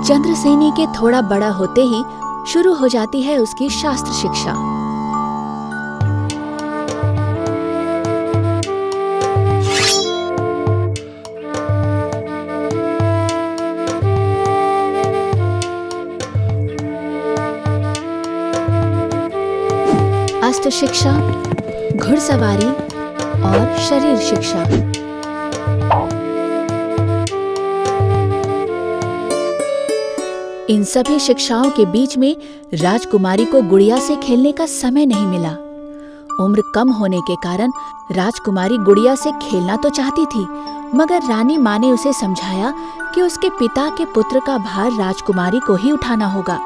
चंद्रसेनी के थोड़ा बड़ा होते ही शुरू हो जाती है उसकी शास्त्र शिक्षा। अस्त्र शिक्षा, घुड़सवारी और शरीर शिक्षा। इन सभी शिक्षाओं के बीच में राजकुमारी को गुड़िया से खेलने का समय नहीं मिला। उम्र कम होने के कारण राजकुमारी गुड़िया से खेलना तो चाहती थी, मगर रानी माँ ने उसे समझाया कि उसके पिता के पुत्र का भार राजकुमारी को ही उठाना होगा।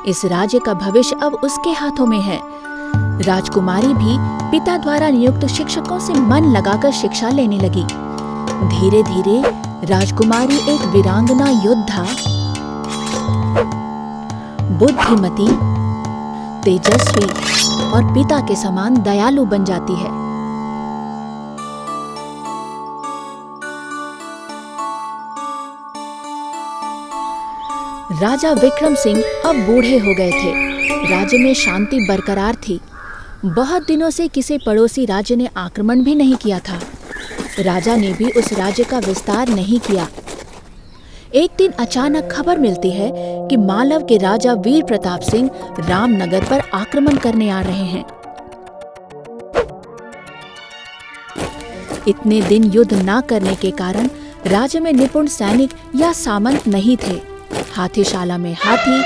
इस राज्य का भविष्य अब उसके हाथों में है। राजकुमारी भी पिता द्वारा नियुक्त शिक्षकों से मन लगाकर शिक्षा लेने लगी। धीरे धीरे राजकुमारी एक वीरांगना योद्धा, बुद्धिमती, तेजस्वी और पिता के समान दयालु बन जाती है। राजा विक्रम सिंह अब बूढ़े हो गए थे। राज्य में शांति बरकरार थी। बहुत दिनों से किसी पड़ोसी राज्य ने आक्रमण भी नहीं किया था। राजा ने भी उस राज्य का विस्तार नहीं किया। एक दिन अचानक खबर मिलती है कि मालव के राजा वीर प्रताप सिंह रामनगर पर आक्रमण करने आ रहे हैं। इतने दिन युद्ध न करने के कारण राज्य में निपुण सैनिक या सामंत नहीं थे। हाथीशाला में हाथी,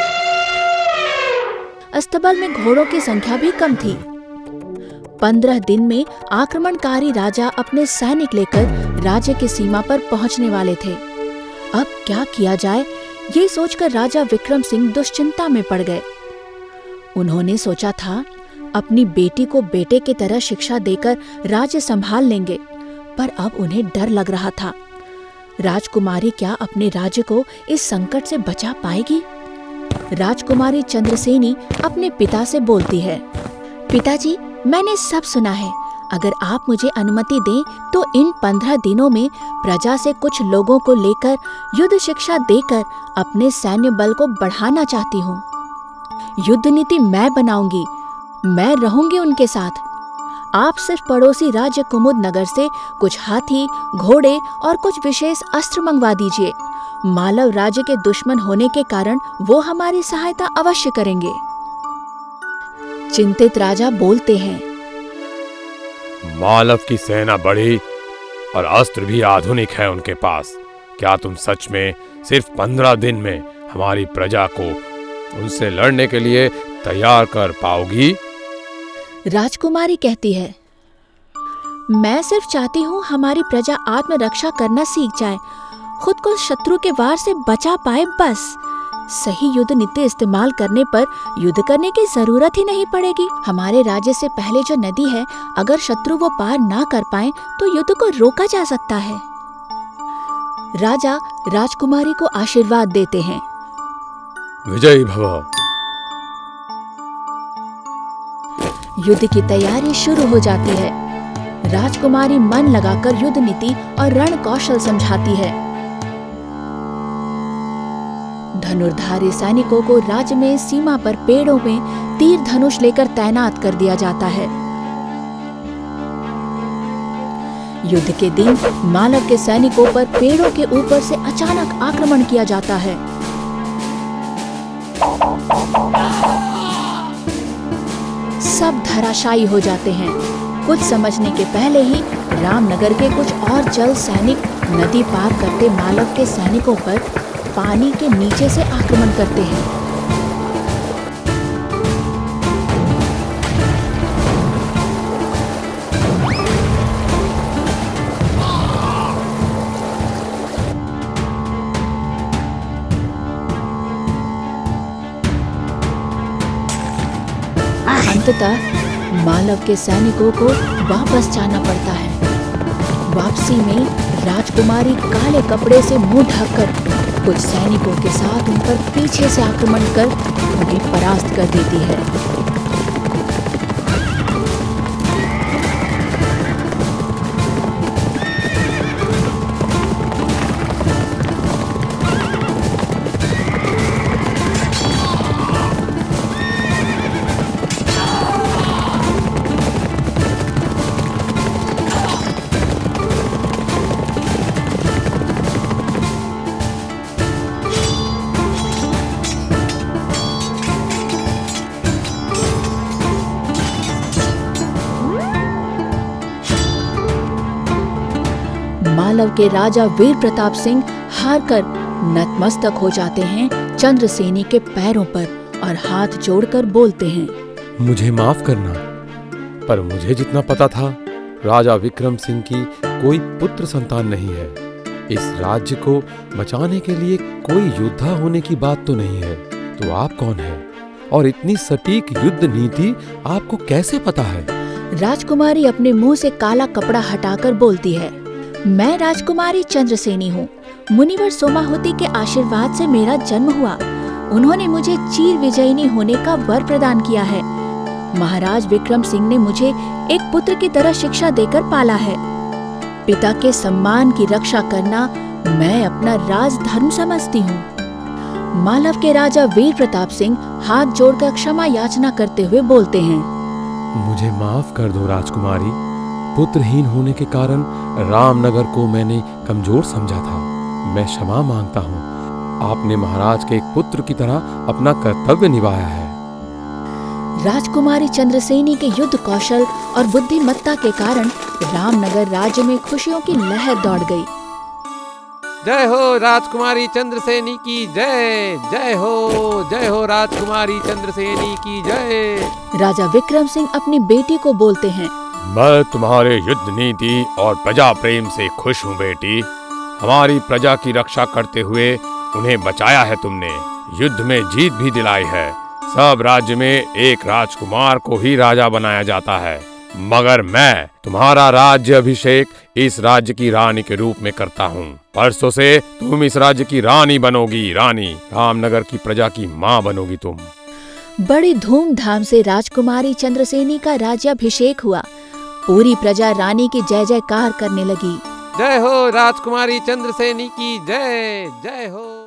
अस्तबल में घोड़ों की संख्या भी कम थी। 15 दिन में आक्रमणकारी राजा अपने सैनिक लेकर राज्य की सीमा पर पहुंचने वाले थे। अब क्या किया जाए, ये सोचकर राजा विक्रम सिंह दुश्चिंता में पड़ गए। उन्होंने सोचा था अपनी बेटी को बेटे की तरह शिक्षा देकर राज्य संभाल लेंगे, पर अब उन्हें डर लग रहा था। राजकुमारी क्या अपने राज्य को इस संकट से बचा पाएगी? राजकुमारी चंद्रसेनी अपने पिता से बोलती है, पिताजी, मैंने सब सुना है। अगर आप मुझे अनुमति दें तो इन 15 दिनों में प्रजा से कुछ लोगों को लेकर युद्ध शिक्षा देकर अपने सैन्य बल को बढ़ाना चाहती हूँ। युद्ध नीति मैं बनाऊंगी, मैं रहूंगी उनके साथ। आप सिर्फ पड़ोसी राज्य कुमुद नगर से कुछ हाथी, घोड़े और कुछ विशेष अस्त्र मंगवा दीजिए। मालव राज्य के दुश्मन होने के कारण वो हमारी सहायता अवश्य करेंगे। चिंतित राजा बोलते हैं, मालव की सेना बड़ी और अस्त्र भी आधुनिक है उनके पास। क्या तुम सच में सिर्फ 15 दिन में हमारी प्रजा को उनसे लड़ने के लिए तैयार कर पाओगी? राजकुमारी कहती है, मैं सिर्फ चाहती हूँ हमारी प्रजा आत्मरक्षा करना सीख जाए, खुद को शत्रु के वार से बचा पाए, बस। सही युद्ध नीति इस्तेमाल करने पर युद्ध करने की जरूरत ही नहीं पड़ेगी। हमारे राज्य से पहले जो नदी है, अगर शत्रु वो पार ना कर पाए तो युद्ध को रोका जा सकता है। राजा राजकुमारी को आशीर्वाद देते हैं, विजयी भव। युद्ध की तैयारी शुरू हो जाती है। राजकुमारी मन लगाकर युद्ध नीति और रण कौशल समझाती है। धनुर्धारी सैनिकों को राज्य में सीमा पर पेड़ों में तीर धनुष लेकर तैनात कर दिया जाता है। युद्ध के दिन मालव के सैनिकों पर पेड़ों के ऊपर से अचानक आक्रमण किया जाता है। सब धराशायी हो जाते हैं। कुछ समझने के पहले ही रामनगर के कुछ और जल सैनिक नदी पार करते मालव के सैनिकों पर पानी के नीचे से आक्रमण करते हैं। अंततः मालव के सैनिकों को वापस जाना पड़ता है। वापसी में राजकुमारी काले कपड़े से मुंह ढककर कुछ सैनिकों के साथ उन पर पीछे से आक्रमण कर उन्हें परास्त कर देती है। मालव के राजा वीर प्रताप सिंह हार कर नतमस्तक हो जाते हैं चंद्रसेनी के पैरों पर और हाथ जोड़कर बोलते हैं, मुझे माफ करना, पर मुझे जितना पता था राजा विक्रम सिंह की कोई पुत्र संतान नहीं है। इस राज्य को बचाने के लिए कोई योद्धा होने की बात तो नहीं है। तो आप कौन हैं? और इतनी सटीक युद्ध नीति आपको कैसे पता है? राजकुमारी अपने मुंह से काला कपड़ा हटाकर बोलती है, मैं राजकुमारी चंद्रसेनी हूँ। मुनिवर सोमाहुति के आशीर्वाद से मेरा जन्म हुआ। उन्होंने मुझे चीर विजयिनी होने का वर प्रदान किया है। महाराज विक्रम सिंह ने मुझे एक पुत्र की तरह शिक्षा देकर पाला है। पिता के सम्मान की रक्षा करना मैं अपना राज धर्म समझती हूँ। मालव के राजा वीर प्रताप सिंह हाथ जोड़कर क्षमा याचना करते हुए बोलते हैं, मुझे माफ कर दो राजकुमारी। पुत्रहीन होने के कारण रामनगर को मैंने कमजोर समझा था। मैं क्षमा मांगता हूँ। आपने महाराज के एक पुत्र की तरह अपना कर्तव्य निभाया है। राजकुमारी चंद्रसेनी के युद्ध कौशल और बुद्धिमत्ता के कारण रामनगर राज्य में खुशियों की लहर दौड़ गई। जय हो राजकुमारी चंद्रसेनी की जय, जय हो राजकुमारी चंद्रसेनी की जय। राजा विक्रम सिंह अपनी बेटी को बोलते हैं, मैं तुम्हारे युद्ध नीति और प्रजा प्रेम से खुश हूँ बेटी। हमारी प्रजा की रक्षा करते हुए उन्हें बचाया है तुमने, युद्ध में जीत भी दिलाई है। सब राज्य में एक राजकुमार को ही राजा बनाया जाता है, मगर मैं तुम्हारा राज्य अभिषेक इस राज्य की रानी के रूप में करता हूँ। परसों से तुम इस राज्य की रानी बनोगी। रानी, रामनगर की प्रजा की माँ बनोगी तुम। बड़ी धूमधाम से राजकुमारी चंद्रसेनी का राज्याभिषेक हुआ। पूरी प्रजा रानी की जय जयकार करने लगी। जय हो राजकुमारी चंद्रसेनी की जय, जय हो।